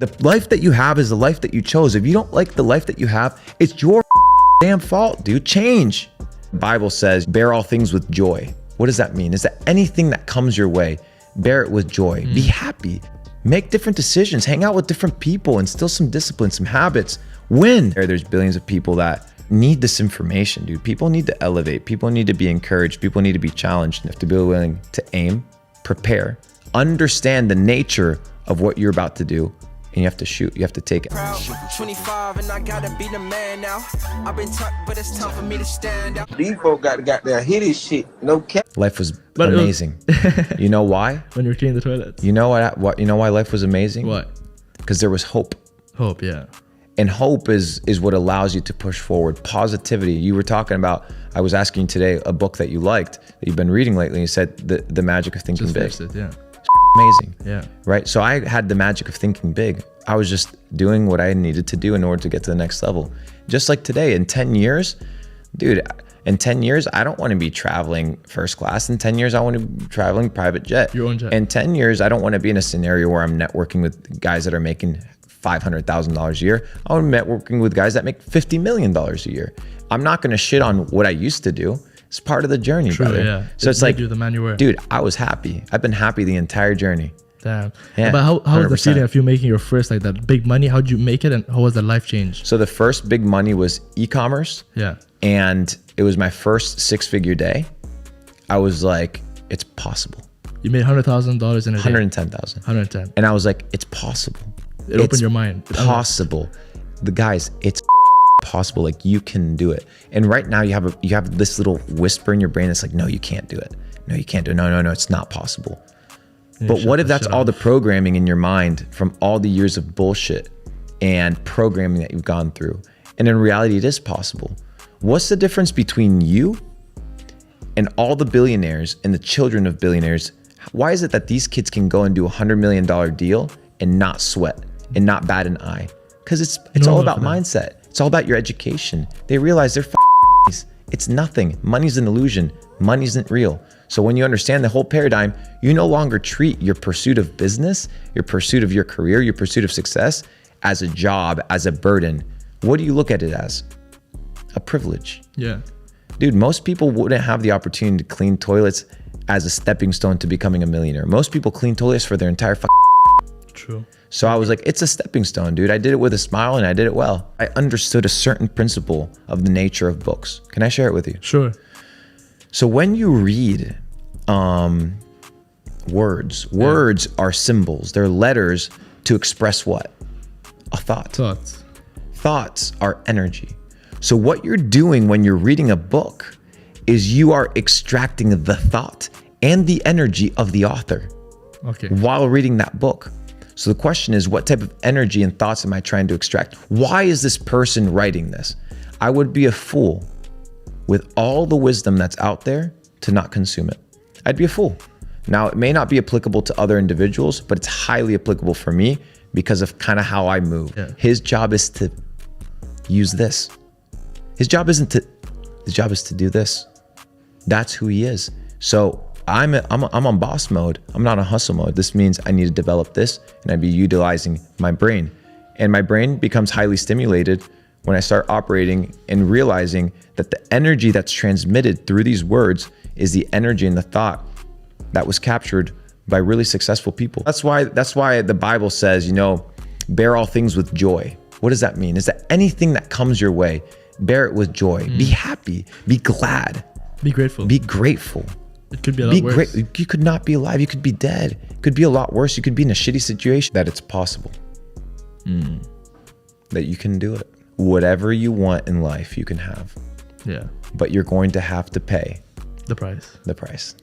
The life that you have is the life that you chose. If you don't like the life that you have, it's your damn fault, dude. Change. The Bible says, bear all things with joy. What does that mean? Is that anything that comes your way, bear it with joy. Be happy. Make different decisions. Hang out with different people. Instill some discipline, some habits. Win. There's billions of people that need this information, dude. People need to elevate. People need to be encouraged. People need to be challenged. You have to be willing to aim, prepare, understand the nature of what you're about to do, and you have to shoot. You have to take it. 25 and I gotta be the man now. I've been taught, but it's time for me to stand out. These folks got there hit his shit. No cap. Life was amazing. You know why? When you're cleaning the toilets. You know what? You know why life was amazing? What? Because there was hope. Hope, yeah. And hope is what allows you to push forward. Positivity. You were talking about, I was asking you today, a book that you liked, that you've been reading lately. You said the magic of thinking big. Just it, yeah. Amazing. Yeah. Right? So I had the magic of thinking big. I was just doing what I needed to do in order to get to the next level. Just like today, in 10 years, dude, in 10 years, I don't want to be traveling first class. In 10 years, I want to be traveling private jet. Your own jet. In 10 years, I don't want to be in a scenario where I'm networking with guys that are making $500,000 a year. I want to be networking with guys that make $50 million a year. I'm not going to shit on what I used to do. It's part of the journey, True, brother. Yeah. So it's like, you the man you were. dude, I was happy. I've been happy the entire journey. Damn. Yeah, but how was the 100%. feeling of you making your first like that big money? How'd you make it, and how was the life change? So the first big money was e-commerce. Yeah. And it was my first 6-figure day. I was like, it's possible. You made $100,000 in a day. 110,000. 110. And I was like, it's possible. It opened your mind. Possible. The guys, it's possible. Like, you can do it. And right now you have this little whisper in your brain that's like, no, you can't do it. No, you can't do it. No, it's not possible. But what if that's all the programming in your mind from all the years of bullshit and programming that you've gone through? And in reality, it is possible. What's the difference between you and all the billionaires and the children of billionaires? Why is it that these kids can go and do $100 million deal and not sweat and not bat an eye? Because it's all about mindset. It's all about your education. They realize they're it's nothing. Money's an illusion. Money isn't real. So when you understand the whole paradigm, you no longer treat your pursuit of business, your pursuit of your career, your pursuit of success as a job, as a burden. What do you look at it as? A privilege. Yeah. Dude, most people wouldn't have the opportunity to clean toilets as a stepping stone to becoming a millionaire. Most people clean toilets for their entire True. So I was like, it's a stepping stone, dude. I did it with a smile and I did it well. I understood a certain principle of the nature of books. Can I share it with you? Sure. So when you read words are symbols. They're letters to express what? A thought. Thoughts are energy. So what you're doing when you're reading a book is you are extracting the thought and the energy of the author while reading that book. So the question is, what type of energy and thoughts am I trying to extract? Why is this person writing this? I would be a fool with all the wisdom that's out there to not consume it. I'd be a fool. Now, it may not be applicable to other individuals, but it's highly applicable for me because of kind of how I move. Yeah. His job is to use this. His job is to do this. That's who he is. So I'm on boss mode. I'm not on hustle mode. This means I need to develop this and I'd be utilizing my brain. And my brain becomes highly stimulated when I start operating and realizing that the energy that's transmitted through these words is the energy and the thought that was captured by really successful people. That's why the Bible says, bear all things with joy. What does that mean? Is that anything that comes your way, bear it with joy. Be happy. Be glad. Be grateful. Be grateful. It could be a lot worse. You could not be alive. You could be dead. It could be a lot worse. You could be in a shitty situation. That it's possible. That you can do it. Whatever you want in life, you can have. Yeah. But you're going to have to pay the price. The price.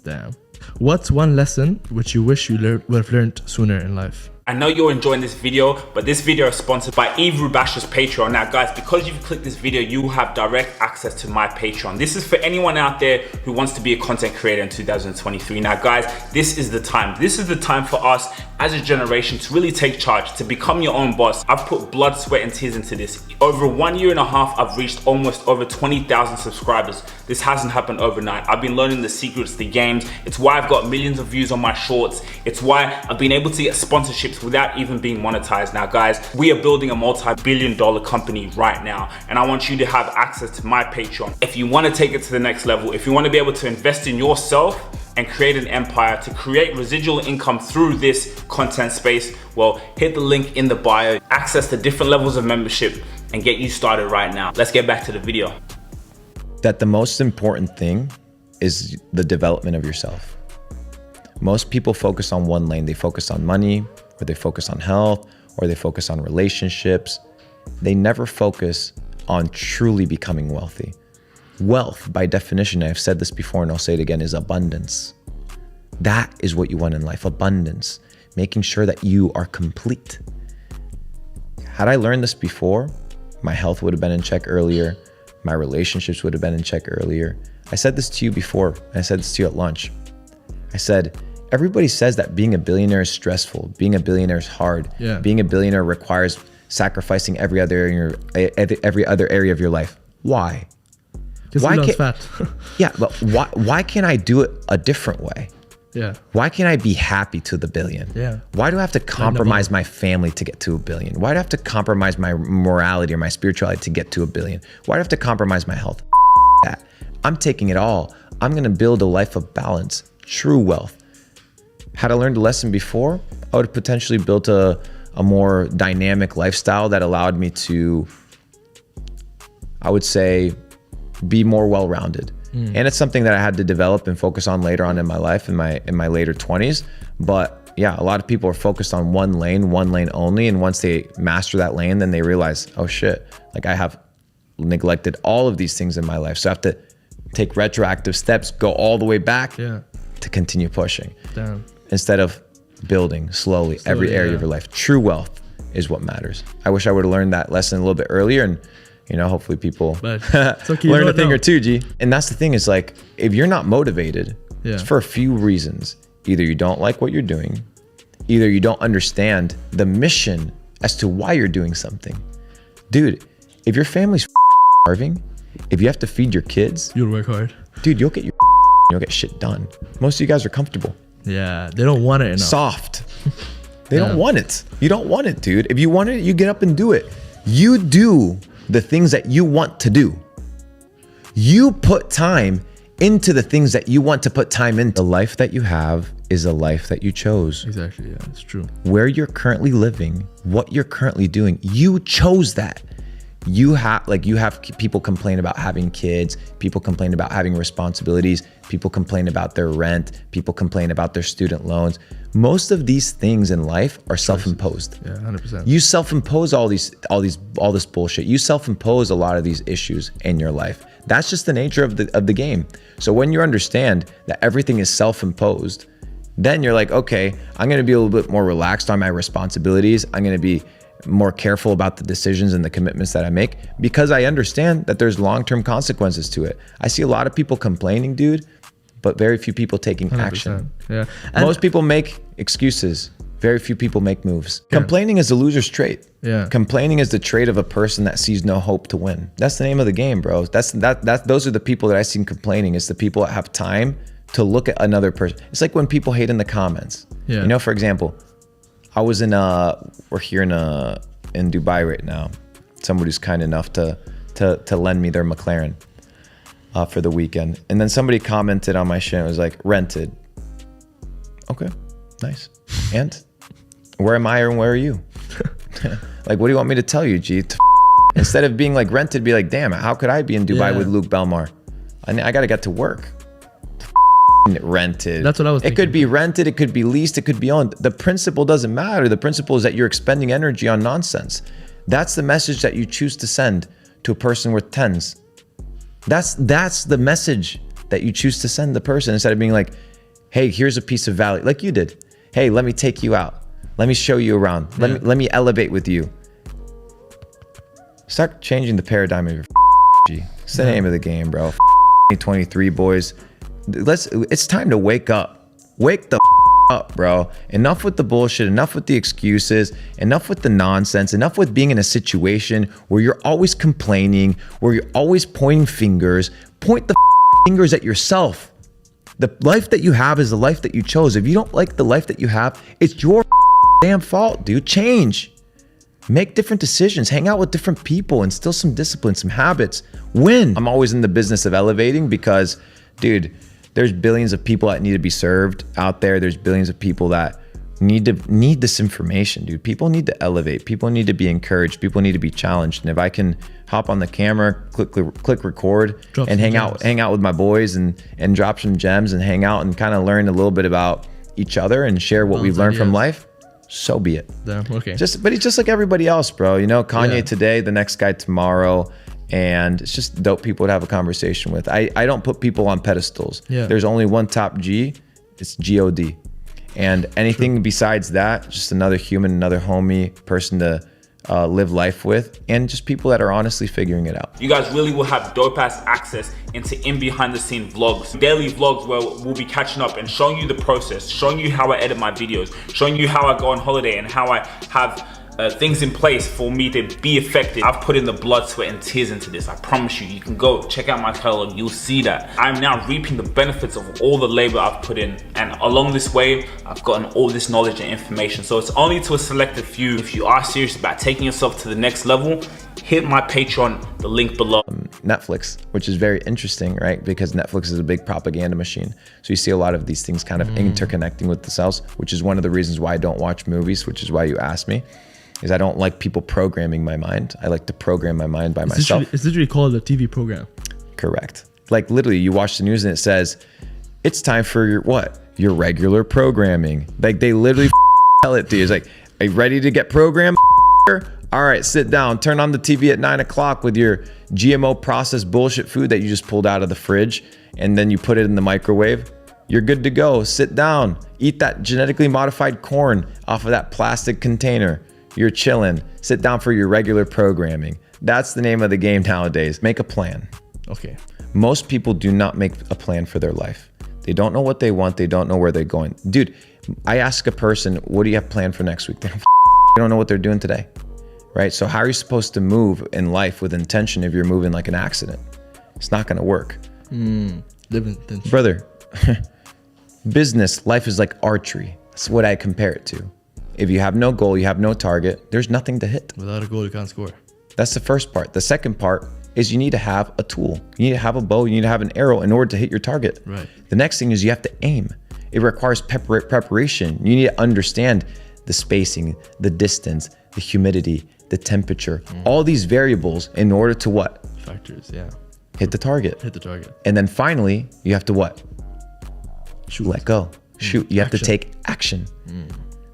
Damn. What's one lesson which you wish you would have learned sooner in life? I know you're enjoying this video, but this video is sponsored by Eve Rubash's Patreon. Now guys, because you've clicked this video, you will have direct access to my Patreon. This is for anyone out there who wants to be a content creator in 2023. Now guys, this is the time. This is the time for us as a generation to really take charge, to become your own boss. I've put blood, sweat and tears into this. Over 1.5 years, I've reached almost over 20,000 subscribers. This hasn't happened overnight. I've been learning the secrets, the games. It's why I've got millions of views on my shorts. It's why I've been able to get sponsorship memberships without even being monetized. Now guys, we are building a multi-billion-dollar company right now, and I want you to have access to my Patreon. If you want to take it to the next level, if you want to be able to invest in yourself and create an empire, to create residual income through this content space, well, hit the link in the bio, access to different levels of membership, and get you started right now. Let's get back to the video. That the most important thing is the development of yourself. Most people focus on one lane. They focus on money, or they focus on health, or they focus on relationships. They never focus on truly becoming wealthy. Wealth, by definition, I've said this before and I'll say it again, is abundance. That is what you want in life, abundance. Making sure that you are complete. Had I learned this before, my health would have been in check earlier. My relationships would have been in check earlier. I said this to you before, and I said this to you at lunch. I said, everybody says that being a billionaire is stressful. Being a billionaire is hard. Yeah. Being a billionaire requires sacrificing every other area of your life. Why? Why can't fat? Yeah, but why can't I do it a different way? Yeah. Why can't I be happy to the billion? Yeah. Why do I have to compromise my family to get to a billion? Why do I have to compromise my morality or my spirituality to get to a billion? Why do I have to compromise my health? That. I'm taking it all. I'm going to build a life of balance, true wealth. Had I learned a lesson before, I would have potentially built a more dynamic lifestyle that allowed me to, I would say, be more well-rounded. And it's something that I had to develop and focus on later on in my life, in my later 20s. But yeah, a lot of people are focused on one lane only. And once they master that lane, then they realize, oh shit, like I have neglected all of these things in my life. So I have to take retroactive steps, go all the way back to continue pushing. Damn. Instead of building slowly every area of your life. True wealth is what matters. I wish I would have learned that lesson a little bit earlier, and hopefully people okay, learn a thing or two, G. And that's the thing is, like, if you're not motivated, it's for a few reasons. Either you don't like what you're doing, either you don't understand the mission as to why you're doing something. Dude, if your family's starving, if you have to feed your kids, you'll work hard. Dude, you'll get shit done. Most of you guys are comfortable. Yeah, they don't want it enough. Soft. They don't want it. You don't want it, dude. If you want it, you get up and do it. You do the things that you want to do. You put time into the things that you want to put time into. The life that you have is a life that you chose. Exactly, yeah, it's true. Where you're currently living, what you're currently doing, you chose that. You have people complain about having kids, people complain about having responsibilities, people complain about their rent, people complain about their student loans. Most of these things in life are self-imposed. Yeah, 100%. You self-impose all this bullshit. You self-impose a lot of these issues in your life. That's just the nature of the game. So when you understand that everything is self-imposed, then you're like, okay, I'm going to be a little bit more relaxed on my responsibilities. I'm going to be more careful about the decisions and the commitments that I make, because I understand that there's long-term consequences to it. I see a lot of people complaining, dude, but very few people taking 100%. action. Yeah. Most people make excuses. Very few people make moves. Yeah. Complaining is a loser's trait. Yeah. Complaining is the trait of a person that sees no hope to win. That's the name of the game, bro. Those are the people that I see complaining. It's the people that have time to look at another person. It's like when people hate in the comments. Yeah. For example, I was we're here in Dubai right now. Somebody's kind enough to lend me their McLaren for the weekend. And then somebody commented on my shit and was like, rented. Okay, nice. And where am I and where are you? Like, what do you want me to tell you, G? Instead of being like rented, be like, damn, how could I be in Dubai with Luke Belmar? I gotta get to work. Rented. That's what I was thinking. It could be rented, it could be leased, it could be owned. The principle doesn't matter. The principle is that you're expending energy on nonsense. That's the message that you choose to send to a person worth tens. That's the message that you choose to send the person, instead of being like, hey, here's a piece of value, like you did. Hey, let me take you out. Let me show you around. Let me elevate with you. Start changing the paradigm of your G. It's the name of the game, bro. 23 boys. It's time to wake up. Wake the up, bro. Enough with the bullshit, enough with the excuses, enough with the nonsense, enough with being in a situation where you're always complaining, where you're always pointing fingers. Point the fingers at yourself. The life that you have is the life that you chose. If you don't like the life that you have, it's your damn fault, dude. Change. Make different decisions. Hang out with different people. Instill some discipline, some habits. Win. I'm always in the business of elevating because, dude, there's billions of people that need to be served out there. There's billions of people that need this information, dude. People need to elevate. People need to be encouraged. People need to be challenged. And if I can hop on the camera, click record, and hang out with my boys and drop some gems and hang out and kind of learn a little bit about each other and share what we've learned from life, so be it. Damn, okay. But he's just like everybody else, bro. You know, Kanye today, the next guy tomorrow. And it's just dope people to have a conversation with. I don't put people on pedestals. Yeah. There's only one top G. It's G-O-D. And anything besides that, just another human, another homie, person to live life with, and just people that are honestly figuring it out. You guys really will have dope ass access into in behind the scene vlogs, daily vlogs where we'll be catching up and showing you the process, showing you how I edit my videos, showing you how I go on holiday and how I have things in place for me to be effective. I've put in the blood, sweat, and tears into this. I promise you, you can go check out my catalog, you'll see that. I'm now reaping the benefits of all the labor I've put in, and along this way, I've gotten all this knowledge and information. So it's only to a selected few. If you are serious about taking yourself to the next level, hit my Patreon, the link below. Netflix, which is very interesting, right? Because Netflix is a big propaganda machine. So you see a lot of these things kind of interconnecting with themselves, which is one of the reasons why I don't watch movies, which is why you asked me. Is I don't like people programming my mind. I like to program my mind by myself. It's literally called a TV program. Correct. Like literally you watch the news and it says, it's time for your what? Your regular programming. Like they literally tell it to you. It's like, are you ready to get programmed? All right, sit down, turn on the TV at 9 o'clock with your GMO processed bullshit food that you just pulled out of the fridge and then you put it in the microwave. You're good to go. Sit down, eat that genetically modified corn off of that plastic container. You're chilling. Sit down for your regular programming. That's the name of the game nowadays. Make a plan. Okay. Most people do not make a plan for their life. They don't know what they want. They don't know where they're going. Dude, I ask a person, what do you have planned for next week? They don't know what they're doing today, right? So how are you supposed to move in life with intention if you're moving like an accident? It's not going to work. Live intention. Brother, business, life is like archery. That's what I compare it to. If you have no goal, you have no target, there's nothing to hit. Without a goal, you can't score. That's the first part. The second part is you need to have a tool. You need to have a bow, you need to have an arrow in order to hit your target. Right. The next thing is you have to aim. It requires preparation. You need to understand the spacing, the distance, the humidity, the temperature, all these variables in order to what? Factors, yeah. Hit the target. Hit the target. And then finally, you have to what? Shoot. Let go. Shoot. You have to take action.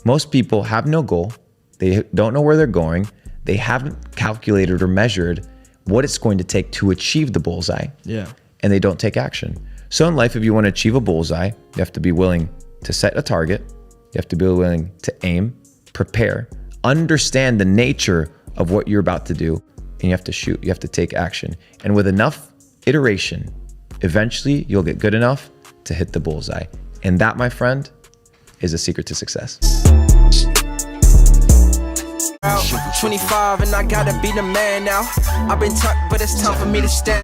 Most people have no goal. They don't know where they're going. They haven't calculated or measured what it's going to take to achieve the bullseye. Yeah. And they don't take action. So in life, if you want to achieve a bullseye, you have to be willing to set a target. You have to be willing to aim, prepare, understand the nature of what you're about to do, and you have to shoot. You have to take action. And with enough iteration, eventually you'll get good enough to hit the bullseye. And that, my friend, is a secret to success. 25 and I gotta be the man now. I've been tucked, but it's time for me to stand.